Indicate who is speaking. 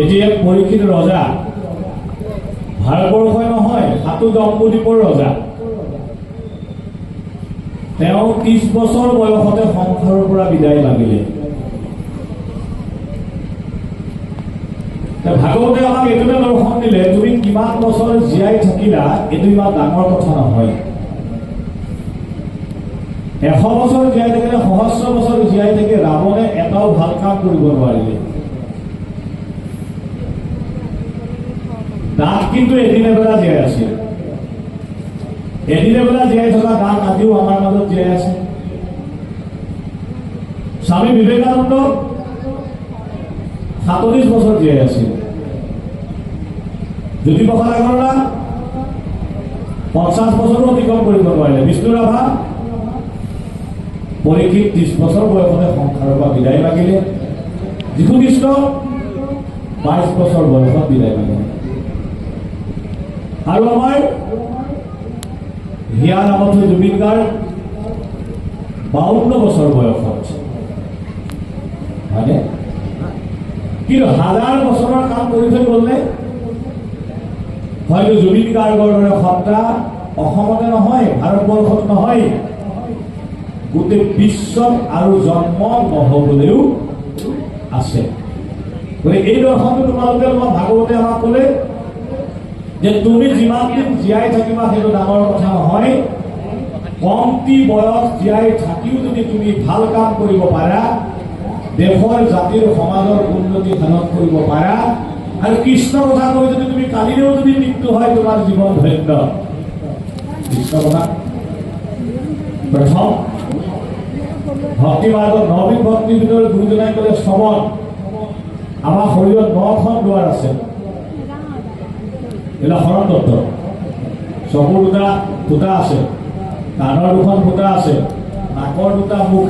Speaker 1: এটি এক পৰীক্ষিত ৰজা, ভাৰতবৰ্ষই নহয় সাতু দম্পতীৰ ৰজা। তেওঁ 30 বছৰ বয়সতে সংসাৰৰ পৰা বিদায় লাগিলে। ভাগৱতে আমাক এইটোতে দৰ্শন দিলে, তুমি কিমান বছৰ জীয়াই থাকিলা এইটো ইমান ডাঙৰ কথা নহয়। 100 বছৰ জীয়াই থাকিলে, সহস্ৰ বছৰ জীয়াই থাকি ৰাৱণে এটাও ভাল কাম কৰিব নোৱাৰিলে। দাঁত কিন্তু এদিন এবেলা জীয়াই আছিল। এদিন এবেলা জীয়াই থকা দাঁত আজিও আমাৰ মাজত জীয়াই আছে। স্বামী বিবেকানন্দ 47 বছৰ জীয়াই আছিল। জ্যোতিপ্ৰসাদ আগৰৱালা 50 বছৰো অতিক্ৰম কৰিব নোৱাৰিলে। বিষ্ণু ৰাভা পৰীক্ষিত 30 বছৰ বয়সতে সংসাৰৰ পৰা বিদায় লাগিলে। যীশুখ্ৰীষ্ট 22 বছৰ বয়সত বিদায় লাগিলে। আৰু আমাৰ হিয়া নামত জুবিন গাৰ্গ 52 বছৰ বয়সত, হয়নে? কিন্তু 1000 বছৰৰ কাম কৰি থৈ গ'লে হয়তো জুবিন গাৰ্গৰ দৰে সত্তা অসমতে নহয়, ভাৰতবৰ্ষত নহয়, গোটেই বিশ্বত আৰু জন্ম নহবলৈও আছে। গতিকে এই দৰ্শনটো তোমালোকে ভাগৱতে আমাক ক'লে যে তুমি যিমান দিন জীয়াই থাকিবা সেইটো ডাঙৰ কথা নহয়। কমটি বয়স জীয়াই থাকিও যদি তুমি ভাল কাম কৰিব পাৰা, দেশৰ জাতিৰ সমাজৰ উন্নতি সাধন কৰিব পাৰা, আৰু কৃষ্ণ কথা কৈ যদি তুমি কালিলেও যদি মৃত্যু হয় তোমাৰ জীৱন ধন্য। কৃষ্ণ কথা প্ৰথম ভক্তি মাৰ্গত 9বিধ ভক্তিৰ ভিতৰত গুৰুজনাই ক'লে শ্ৰৱণ। আমাৰ শৰীৰত 9খন দুৱাৰ আছে। এটা শৰণ তত্ত্ব। চকুৰ 2টা ফুটা আছে, কাণৰ 2খন ফুটা আছে, নাকৰ 2টা মুখ